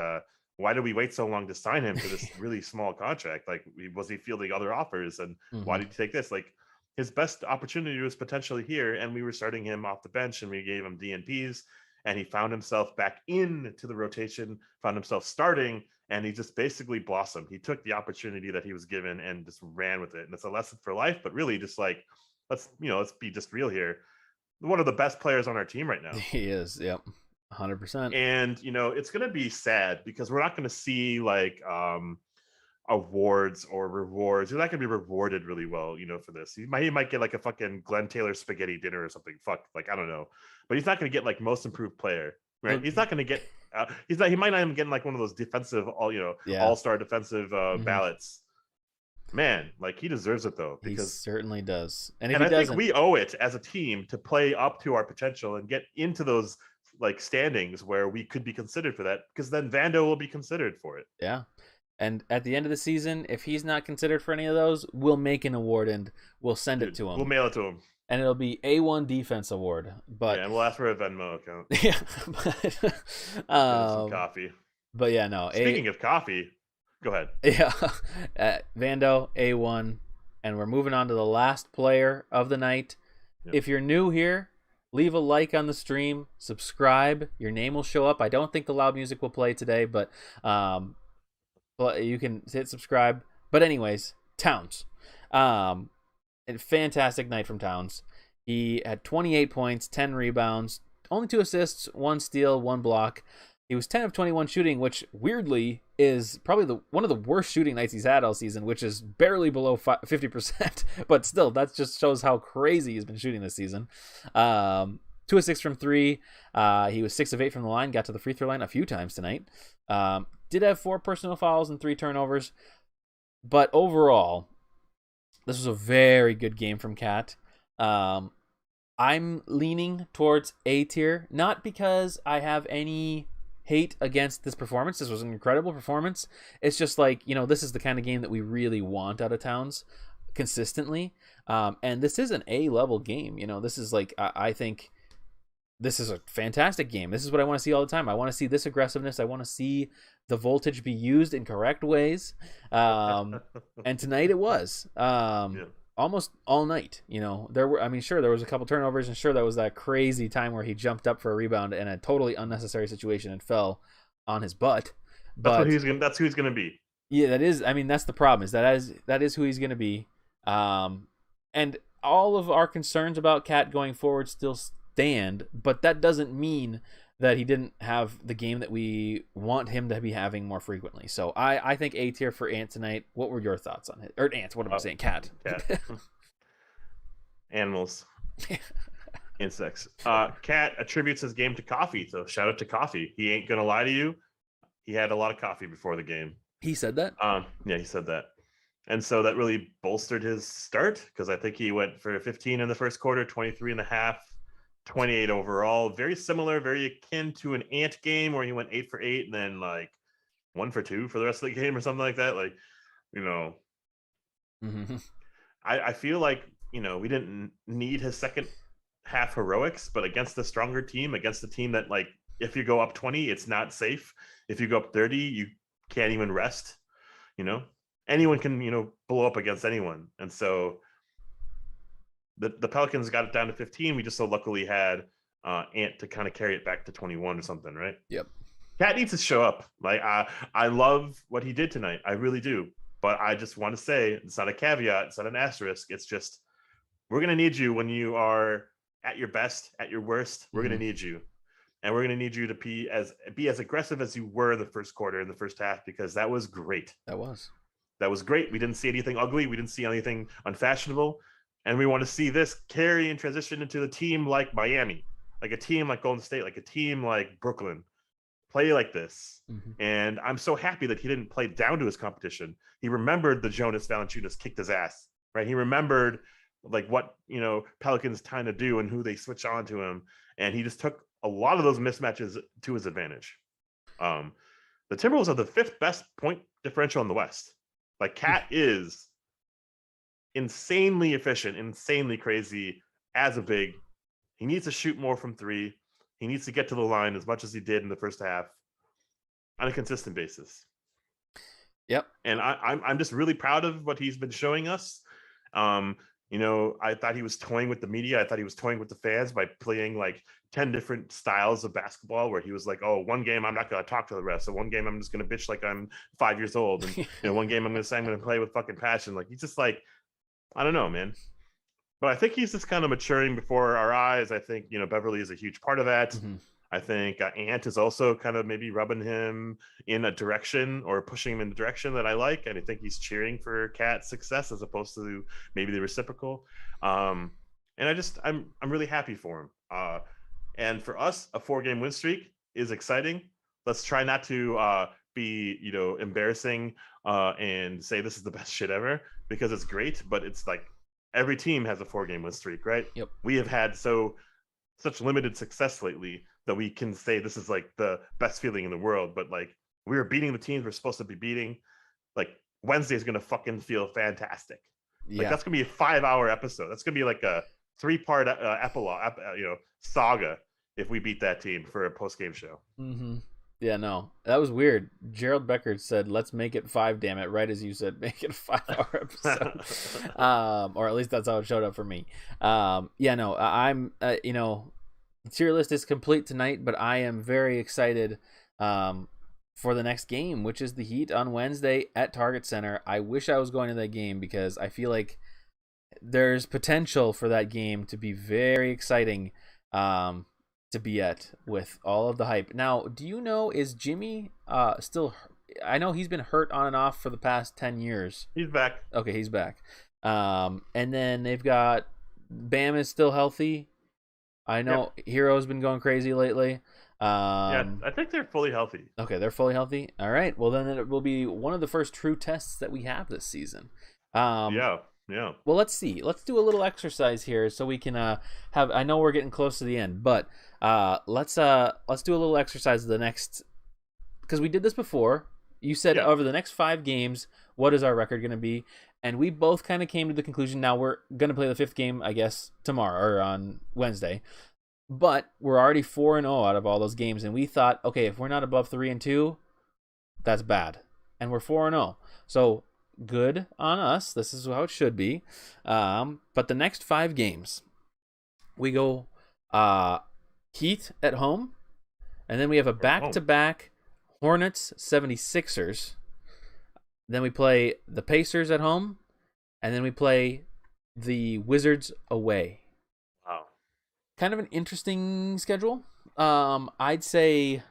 why did we wait so long to sign him to this really small contract? Like, was he fielding other offers? And Mm-hmm. why did he take this? Like, his best opportunity was potentially here, and we were starting him off the bench, and we gave him DNPs, and he found himself back into the rotation, found himself starting, and he just basically blossomed. He took the opportunity that he was given and just ran with it. And it's a lesson for life, but really just like, let's be just real here. One of the best players on our team right now. He is. Yep. 100%. And, it's going to be sad because we're not going to see like, awards or rewards. He's not going to be rewarded really well, for this. He might get like a fucking Glenn Taylor spaghetti dinner or something. Fuck, like, I don't know. But he's not going to get like most improved player, right? He's not going to get. He might not even get like one of those defensive all-star defensive ballots. Man, like, he deserves it though, He because certainly does. And I think we owe it as a team to play up to our potential and get into those like standings where we could be considered for that, because then Vando will be considered for it. Yeah. And at the end of the season, if he's not considered for any of those, we'll make an award and we'll send it to him. We'll mail it to him. And it'll be A1 defense award. But yeah, and we'll ask for a Venmo account. Yeah. Some coffee. But yeah, no. Speaking of coffee, go ahead. Yeah. Vando, A1. And we're moving on to the last player of the night. Yep. If you're new here, leave a like on the stream, subscribe. Your name will show up. I don't think the loud music will play today, but you can hit subscribe. But anyways, Towns. A fantastic night from Towns. He had 28 points, 10 rebounds, only 2 assists, 1 steal, 1 block. He was 10 of 21 shooting, which weirdly is probably one of the worst shooting nights he's had all season, which is barely below 50%. But still, that just shows how crazy he's been shooting this season. 2 of 6 from 3. He was 6 of 8 from the line, got to the free throw line a few times tonight. Did have 4 personal fouls and 3 turnovers. But overall, this was a very good game from Cat. I'm leaning towards A tier, not because I have any hate against this performance. This was an incredible performance. It's just like, this is the kind of game that we really want out of Towns consistently. And this is an A-level game. This is like, I think this is a fantastic game. This is what I want to see all the time. I want to see this aggressiveness. I want to see the voltage be used in correct ways. And tonight it was. Yeah. Almost all night, there was a couple turnovers, and sure, there was that crazy time where he jumped up for a rebound in a totally unnecessary situation and fell on his butt. But that's who he's gonna be. Yeah, that is. That's the problem. That is who he's gonna be. And all of our concerns about Cat going forward still stand, but that doesn't mean that he didn't have the game that we want him to be having more frequently. So I think A tier for Ant tonight. What were your thoughts on it? Or Ant, what am I saying? Cat. Animals. Insects. Cat attributes his game to coffee, so shout out to coffee. He ain't gonna lie to you. He had a lot of coffee before the game. He said that? Yeah, he said that. And so that really bolstered his start, because I think he went for 15 in the first quarter, 23 and a half. 28 overall, very similar, very akin to an Ant game where he went 8 for 8 and then like 1 for 2 for the rest of the game or something like that. Like, mm-hmm. I feel like, we didn't need his second half heroics, but against the stronger team, against the team that, like, if you go up 20, it's not safe. If you go up 30, you can't even rest. Anyone can, blow up against anyone. And so the Pelicans got it down to 15. We just so luckily had Ant to kind of carry it back to 21 or something, right? Yep. Cat needs to show up. Like, I love what he did tonight. I really do. But I just want to say, it's not a caveat. It's not an asterisk. It's just, we're going to need you when you are at your best, at your worst. We're going to need you. And we're going to need you to be as aggressive as you were in the first quarter, in the first half, because that was great. That was great. We didn't see anything ugly. We didn't see anything unfashionable. And we want to see this carry and transition into a team like Miami, like a team like Golden State, like a team like Brooklyn. Play like this. Mm-hmm. And I'm so happy that he didn't play down to his competition. He remembered the Jonas Valanciunas kicked his ass, right? He remembered like what, Pelicans trying to do and who they switch on to him. And he just took a lot of those mismatches to his advantage. The Timberwolves are the 5th best point differential in the West. Like Cat is insanely efficient, insanely crazy as a big. He needs to shoot more from three. He needs to get to the line as much as he did in the first half on a consistent basis. Yep. And I'm just really proud of what he's been showing us. I thought he was toying with the media. I thought he was toying with the fans by playing like 10 different styles of basketball where he was like, oh, one game I'm not going to talk to the rest. So one game I'm just going to bitch like I'm 5 years old. And, one game I'm going to say I'm going to play with fucking passion. Like, he's just like, I don't know, man. But I think he's just kind of maturing before our eyes. I think, Beverly is a huge part of that. Mm-hmm. I think Ant is also kind of maybe rubbing him in a direction or pushing him in the direction that I like. And I think he's cheering for Cat's success as opposed to maybe the reciprocal. And I'm really happy for him. And for us, a 4-game win streak is exciting. Let's try not to be, embarrassing and say this is the best shit ever, because it's great, but it's like every team has a 4-game win streak, right? Yep. We have had such limited success lately that we can say this is like the best feeling in the world. But like, we were beating the teams we're supposed to be beating. Like, Wednesday is gonna fucking feel fantastic. Like, that's gonna be a 5-hour episode. That's gonna be like a 3-part epilogue, saga if we beat that team for a post-game show. Mm-hmm. Yeah, no, that was weird. Gerald Becker said, "Let's make it 5, damn it!" Right as you said, make it a 5-hour episode, or at least that's how it showed up for me. Yeah, no, I'm, the tier list is complete tonight, but I am very excited for the next game, which is the Heat on Wednesday at Target Center. I wish I was going to that game because I feel like there's potential for that game to be very exciting. To be at with all of the hype. Now, do you know, is Jimmy still, I know he's been hurt on and off for the past 10 years. He's back. Okay, he's back. And then they've got Bam is still healthy. I know Hero's been going crazy lately. Yeah, I think they're fully healthy. Okay, they're fully healthy. All right. Well, then it will be one of the first true tests that we have this season. Yeah. Well, let's see. Let's do a little exercise here so we can have. I know we're getting close to the end, but let's do a little exercise the next, because we did this before. You said over the next 5 games, what is our record going to be? And we both kind of came to the conclusion. Now we're going to play the 5th game, I guess, tomorrow or on Wednesday. But we're already 4-0 out of all those games, and we thought, okay, if we're not above 3-2, that's bad, and we're 4-0. So good on us. This is how it should be. But the next 5 games, we go Heat at home, and then we have a back-to-back Hornets 76ers. Then we play the Pacers at home, and then we play the Wizards away. Wow. Kind of an interesting schedule. I'd say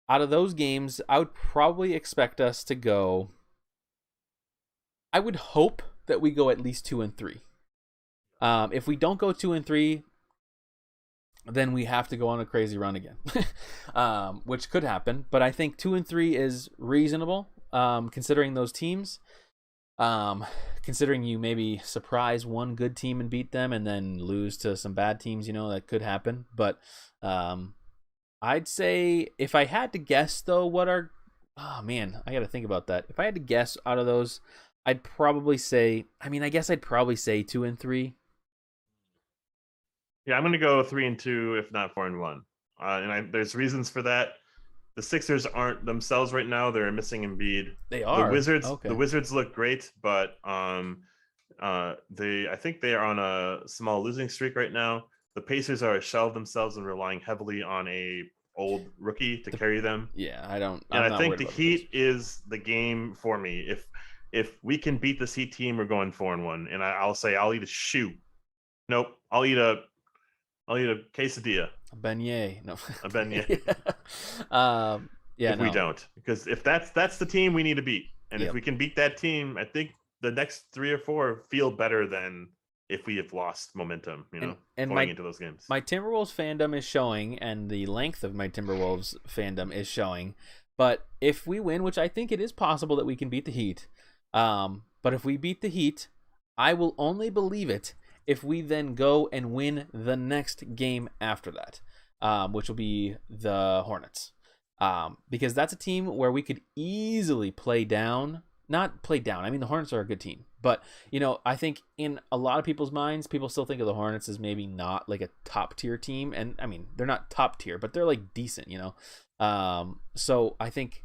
out of those games, I would probably expect us to go, I would hope that we go at least 2-3. If we don't go 2-3, then we have to go on a crazy run again, which could happen. But I think 2-3 is reasonable, considering those teams. Considering you maybe surprise one good team and beat them, and then lose to some bad teams, that could happen. But I'd say if I had to guess, though, I got to think about that. If I had to guess out of those, I'd probably say, I guess I'd probably say 2-3. Yeah, I'm going to go 3-2, if not 4-1. There's reasons for that. The Sixers aren't themselves right now. They're missing Embiid. They are. The Wizards look great, but I think they are on a small losing streak right now. The Pacers are a shell of themselves and relying heavily on a old rookie to carry them. Yeah, I think the Heat is the game for me. If we can beat this Heat team, we're going 4-1. And I'll say I'll eat a shoe. Nope, I'll eat a quesadilla. A beignet. No. A beignet. If we don't. Because if that's the team we need to beat. And if we can beat that team, I think the next 3 or 4 feel better than if we have lost momentum, going into those games. My Timberwolves fandom is showing, and the length of my Timberwolves fandom is showing. But if we win, which I think it is possible that we can beat the Heat, but if we beat the Heat, I will only believe it if we then go and win the next game after that, which will be the Hornets. Because that's a team where we could easily play down. not play down. I mean, the Hornets are a good team, but I think in a lot of people's minds, people still think of the Hornets as maybe not like a top tier team, and I mean they're not top tier, but they're like decent, So I think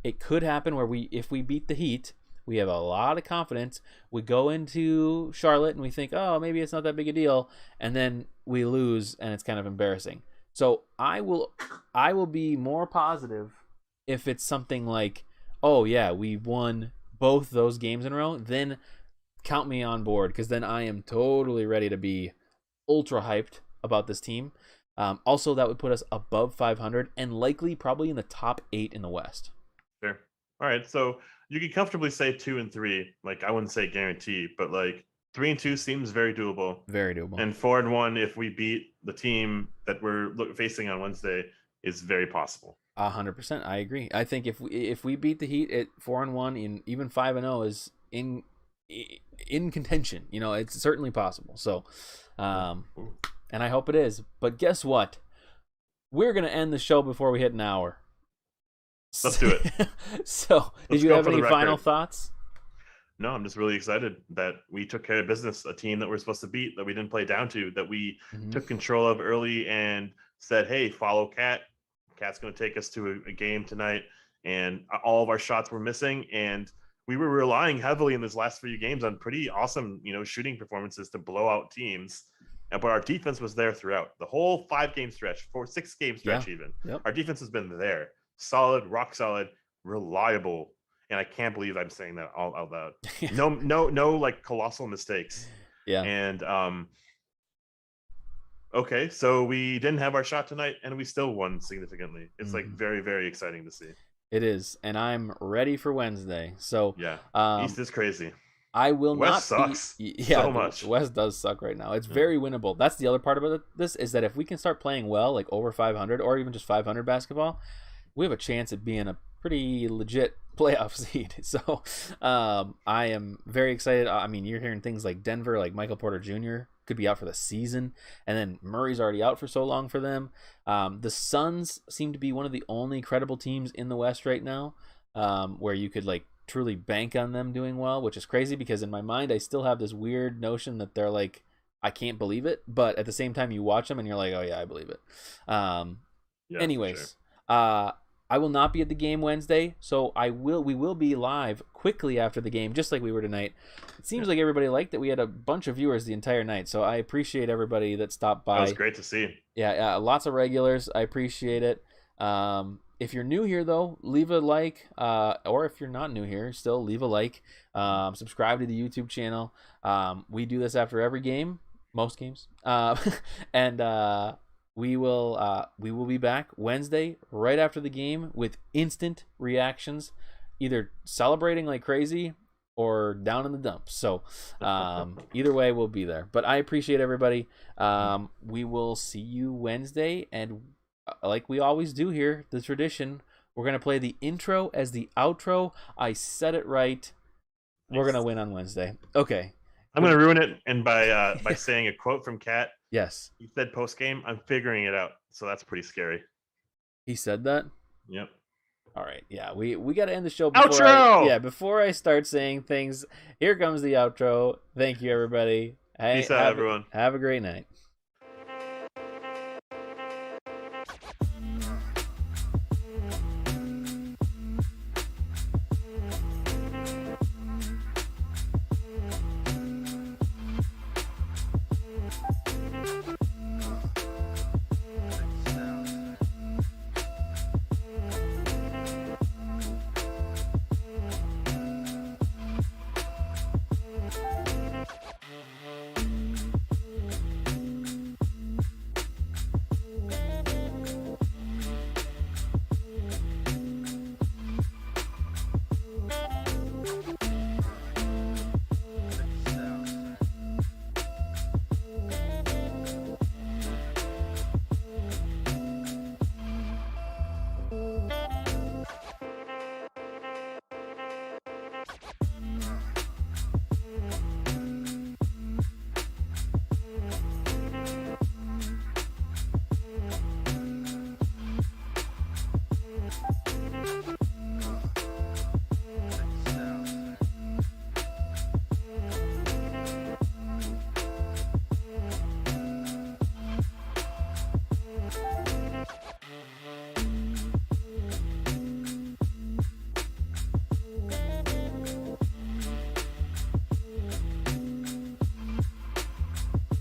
it could happen where if we beat the Heat, we have a lot of confidence. We go into Charlotte and we think, oh, maybe it's not that big a deal, and then we lose, and it's kind of embarrassing. So I will be more positive if it's something like, oh yeah, we won both those games in a row, then count me on board, because then I am totally ready to be ultra hyped about this team. Also, that would put us above 500 and likely probably in the top 8 in the West. Sure. All right, so you could comfortably say 2 and 3. Like, I wouldn't say guarantee, but like 3 and 2 seems very doable. Very doable. And 4 and 1, if we beat the team that we're facing on Wednesday, is very possible. 100%, I agree. I think if we beat the Heat at 4 and 1, and even 5 and 0 is in contention. It's certainly possible. So, and I hope it is. But guess what? We're gonna end the show before we hit an hour. Let's do it. So, did you have any final thoughts? No, I'm just really excited that we took care of business. A team that we're supposed to beat, that we didn't play down to, that we took control of early and said, hey, follow Cat. Cat's going to take us to a game tonight. And all of our shots were missing. And we were relying heavily in these last few games on pretty awesome, shooting performances to blow out teams. But our defense was there throughout the whole 5-game stretch, 6-game stretch even. Yep. Our defense has been there. Solid, rock solid, reliable. And I can't believe I'm saying that all out loud. No, like colossal mistakes. Yeah. And okay, so we didn't have our shot tonight, and we still won significantly. It's like very, very exciting to see. It is, and I'm ready for Wednesday. So yeah, East is crazy. I will West not sucks so much. West does suck right now. It's very winnable. That's the other part about this, is that if we can start playing well, like over 500 or even just 500 basketball, we have a chance at being a pretty legit playoff seed. So I am very excited. I mean, you're hearing things like Denver, like Michael Porter Jr. could be out for the season, and then Murray's already out for so long for them. The Suns seem to be one of the only credible teams in the West right now, where you could like truly bank on them doing well, which is crazy because in my mind I still have this weird notion that they're like, I can't believe it, but at the same time you watch them and you're like, oh yeah, I believe it. Anyways, sure. I will not be at the game Wednesday, so we will be live quickly after the game, just like we were tonight. It seems like everybody liked it. We had a bunch of viewers the entire night, so I appreciate everybody that stopped by. That was great to see. Yeah, lots of regulars. I appreciate it. If you're new here, though, leave a like, or if you're not new here, still leave a like. Subscribe to the YouTube channel. We do this after every game, most games, and we will be back Wednesday right after the game with instant reactions, either celebrating like crazy or down in the dumps. So either way, we'll be there. But I appreciate everybody. We will see you Wednesday, and like we always do here, the tradition, we're going to play the intro as the outro. I said it right. We're going to win on Wednesday. Okay. I'm going to ruin it, and by saying a quote from Kat. Yes. He said post game, I'm figuring it out. So that's pretty scary. He said that? Yep. All right. Yeah, we got to end the show before I start saying things. Here comes the outro. Thank you, everybody. Peace out, everyone. Have a great night.